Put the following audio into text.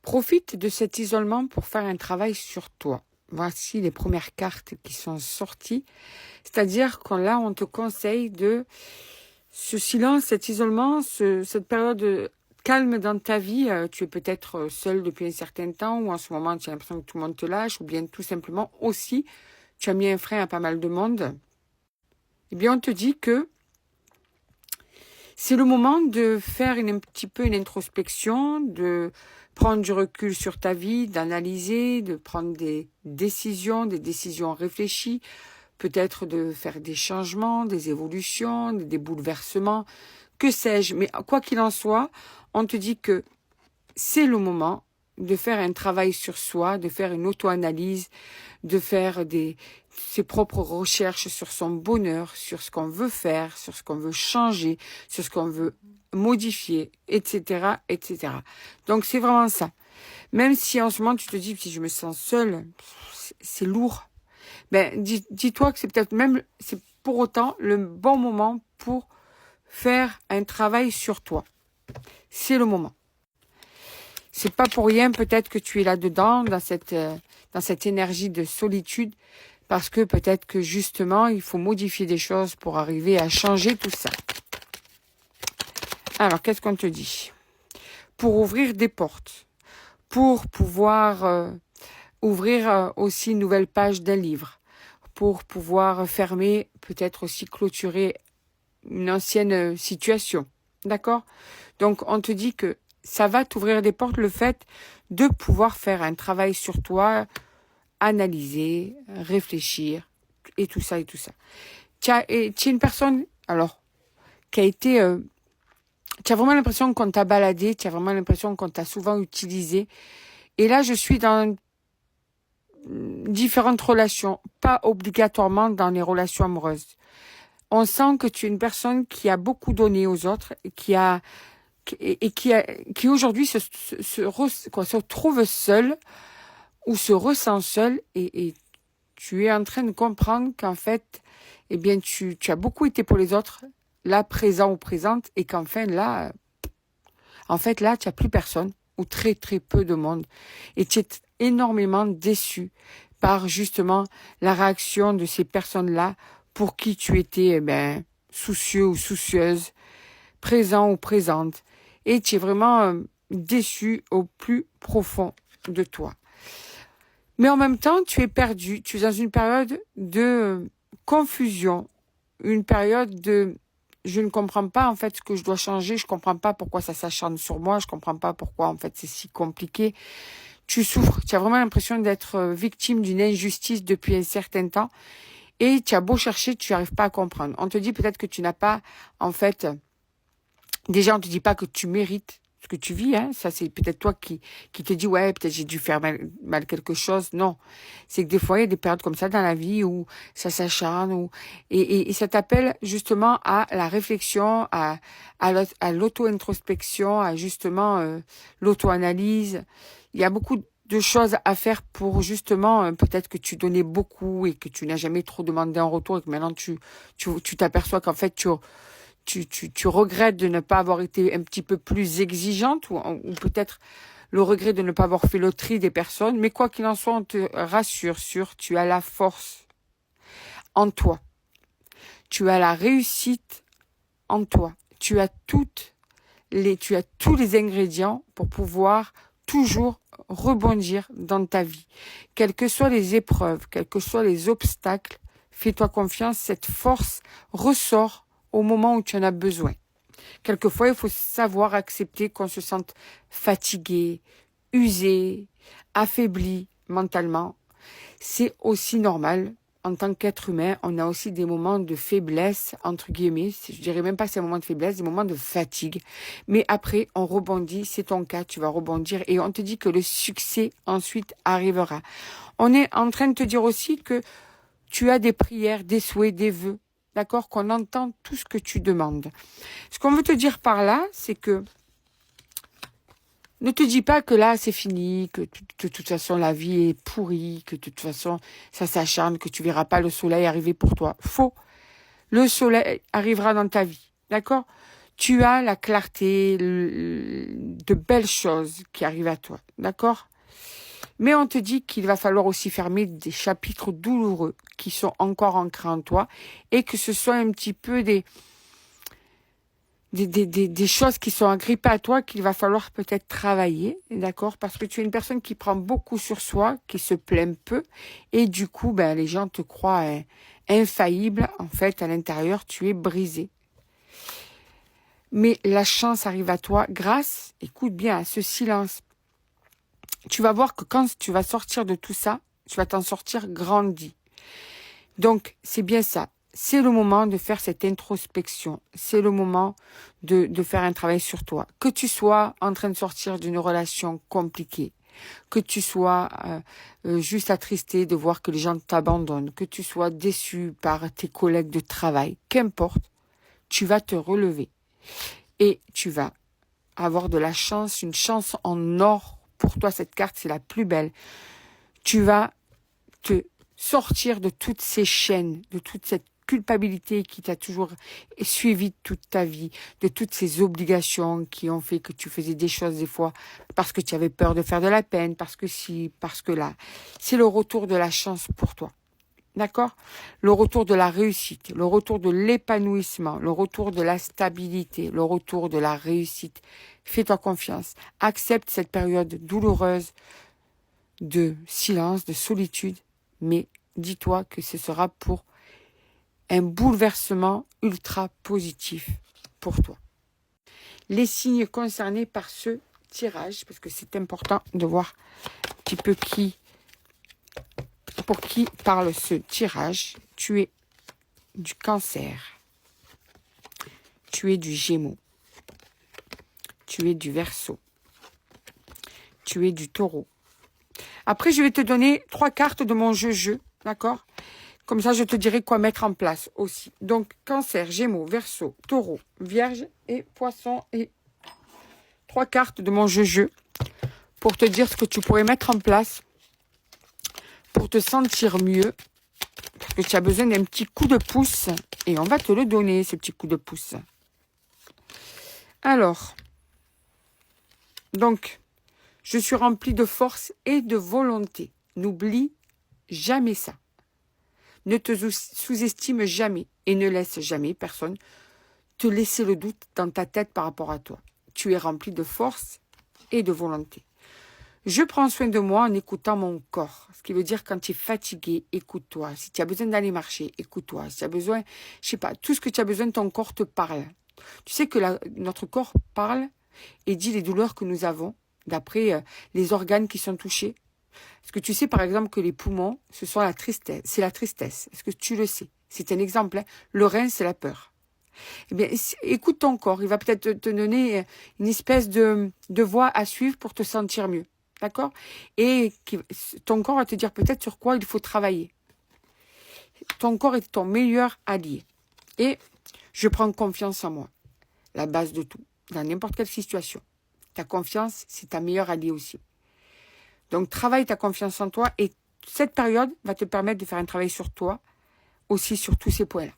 Profite de cet isolement pour faire un travail sur toi. Voici les premières cartes qui sont sorties. C'est-à-dire que là, on te conseille de ce silence, cet isolement, cette période calme dans ta vie. Tu es peut-être seul depuis un certain temps ou en ce moment, tu as l'impression que tout le monde te lâche ou bien tout simplement aussi, tu as mis un frein à pas mal de monde. Eh bien, on te dit que c'est le moment de faire un petit peu une introspection, de prendre du recul sur ta vie, d'analyser, de prendre des décisions réfléchies, peut-être de faire des changements, des évolutions, des bouleversements, que sais-je. Mais quoi qu'il en soit, on te dit que c'est le moment de faire un travail sur soi, de faire une auto-analyse, de faire ses propres recherches sur son bonheur, sur ce qu'on veut faire, sur ce qu'on veut changer, sur ce qu'on veut modifier, etc., etc. Donc c'est vraiment ça. Même si en ce moment tu te dis, si je me sens seule, c'est lourd. Ben dis-toi que c'est peut-être même, c'est pour autant le bon moment pour faire un travail sur toi. C'est le moment. C'est pas pour rien peut-être que tu es là-dedans, dans cette énergie de solitude, parce que peut-être que justement, il faut modifier des choses pour arriver à changer tout ça. Alors, qu'est-ce qu'on te dit? Pour ouvrir des portes, pour pouvoir ouvrir aussi une nouvelle page d'un livre, pour pouvoir fermer, peut-être aussi clôturer une ancienne situation. D'accord? Donc, on te dit que ça va t'ouvrir des portes, le fait de pouvoir faire un travail sur toi, analyser, réfléchir, et tout ça, et tout ça. Tu es une personne, alors, qui a été... tu as vraiment l'impression qu'on t'a baladé, tu as vraiment l'impression qu'on t'a souvent utilisé. Et là, je suis dans différentes relations, pas obligatoirement dans les relations amoureuses. On sent que tu es une personne qui a beaucoup donné aux autres, qui aujourd'hui se trouve seul ou se ressent seul et tu es en train de comprendre qu'en fait, eh bien, tu as beaucoup été pour les autres, là, présent ou présente, et qu'enfin, là, tu n'as plus personne ou très, très peu de monde. Et tu es énormément déçu par, justement, la réaction de ces personnes-là pour qui tu étais, soucieux ou soucieuse, présent ou présente. Et tu es vraiment déçu au plus profond de toi. Mais en même temps, tu es perdu. Tu es dans une période de confusion, une période de je ne comprends pas en fait ce que je dois changer, je comprends pas pourquoi ça s'acharne sur moi, je comprends pas pourquoi en fait c'est si compliqué. Tu souffres, tu as vraiment l'impression d'être victime d'une injustice depuis un certain temps et tu as beau chercher, tu n'arrives pas à comprendre. On te dit peut-être que tu n'as pas en fait... Déjà, on te dit pas que tu mérites ce que tu vis, hein. Ça, c'est peut-être toi qui te dis, ouais, peut-être j'ai dû faire mal quelque chose. Non. C'est que des fois, il y a des périodes comme ça dans la vie où ça s'acharne, et ça t'appelle justement à la réflexion, à l'auto-introspection, à justement l'auto-analyse. Il y a beaucoup de choses à faire pour justement, peut-être que tu donnais beaucoup et que tu n'as jamais trop demandé en retour et que maintenant tu t'aperçois qu'en fait tu regrettes de ne pas avoir été un petit peu plus exigeante ou peut-être le regret de ne pas avoir fait le tri des personnes. Mais quoi qu'il en soit, on te rassure tu as la force en toi. Tu as la réussite en toi. Tu as tous les ingrédients pour pouvoir toujours rebondir dans ta vie. Quelles que soient les épreuves, quels que soient les obstacles, fais-toi confiance, cette force ressort au moment où tu en as besoin. Quelquefois, il faut savoir accepter qu'on se sente fatigué, usé, affaibli mentalement. C'est aussi normal. En tant qu'être humain, on a aussi des moments de faiblesse, entre guillemets. Je dirais même pas que c'est un moment de faiblesse, des moments de fatigue. Mais après, on rebondit. C'est ton cas, tu vas rebondir. Et on te dit que le succès, ensuite, arrivera. On est en train de te dire aussi que tu as des prières, des souhaits, des vœux. D'accord, qu'on entend tout ce que tu demandes. Ce qu'on veut te dire par là, c'est que ne te dis pas que là, c'est fini, que de toute façon, la vie est pourrie, que de toute façon, ça s'acharne, que tu verras pas le soleil arriver pour toi. Faux. Le soleil arrivera dans ta vie. D'accord? Tu as la clarté, de belles choses qui arrivent à toi, d'accord? Mais on te dit qu'il va falloir aussi fermer des chapitres douloureux qui sont encore ancrés en toi et que ce soit un petit peu des choses qui sont agrippées à toi qu'il va falloir peut-être travailler, d'accord? Parce que tu es une personne qui prend beaucoup sur soi, qui se plaint peu et du coup, ben, les gens te croient infaillible. En fait, à l'intérieur, tu es brisé. Mais la chance arrive à toi grâce, écoute bien, à ce silence. Tu vas voir que quand tu vas sortir de tout ça, tu vas t'en sortir grandi. Donc, c'est bien ça. C'est le moment de faire cette introspection. C'est le moment de faire un travail sur toi. Que tu sois en train de sortir d'une relation compliquée, que tu sois juste attristé de voir que les gens t'abandonnent, que tu sois déçu par tes collègues de travail, qu'importe, tu vas te relever. Et tu vas avoir de la chance, une chance en or. Pour toi, cette carte, c'est la plus belle. Tu vas te sortir de toutes ces chaînes, de toute cette culpabilité qui t'a toujours suivi toute ta vie, de toutes ces obligations qui ont fait que tu faisais des choses des fois parce que tu avais peur de faire de la peine, parce que si, parce que là. C'est le retour de la chance pour toi. D'accord? Le retour de la réussite, le retour de l'épanouissement, le retour de la stabilité, le retour de la réussite. Fais-toi confiance. Accepte cette période douloureuse de silence, de solitude, mais dis-toi que ce sera pour un bouleversement ultra positif pour toi. Les signes concernés par ce tirage, parce que c'est important de voir un petit peu pour qui parle ce tirage. Tu es du Cancer, tu es du Gémeaux, tu es du Verseau, tu es du Taureau. Après, je vais te donner 3 cartes de mon jeu, d'accord? Comme ça, je te dirai quoi mettre en place aussi. Donc, Cancer, Gémeaux, Verseau, Taureau, Vierge et Poisson. Et 3 cartes de mon jeu pour te dire ce que tu pourrais mettre en place pour te sentir mieux. Parce que tu as besoin d'un petit coup de pouce. Et on va te le donner, ce petit coup de pouce. Alors, donc, je suis remplie de force et de volonté. N'oublie jamais ça. Ne te sous-estime jamais et ne laisse jamais personne te laisser le doute dans ta tête par rapport à toi. Tu es rempli de force et de volonté. Je prends soin de moi en écoutant mon corps. Ce qui veut dire quand tu es fatigué, écoute-toi. Si tu as besoin d'aller marcher, écoute-toi. Si tu as besoin, je sais pas, tout ce que tu as besoin, ton corps te parle. Tu sais que notre corps parle et dit les douleurs que nous avons d'après les organes qui sont touchés. Est-ce que tu sais par exemple que les poumons, ce sont la tristesse, c'est la tristesse. Est-ce que tu le sais? C'est un exemple. Hein. Le rein, c'est la peur. Eh bien, écoute ton corps. Il va peut-être te donner une espèce de voie à suivre pour te sentir mieux. D'accord? Et ton corps va te dire peut-être sur quoi il faut travailler. Ton corps est ton meilleur allié. Et je prends confiance en moi. La base de tout. Dans n'importe quelle situation. Ta confiance, c'est ta meilleure alliée aussi. Donc, travaille ta confiance en toi et cette période va te permettre de faire un travail sur toi, aussi sur tous ces points-là.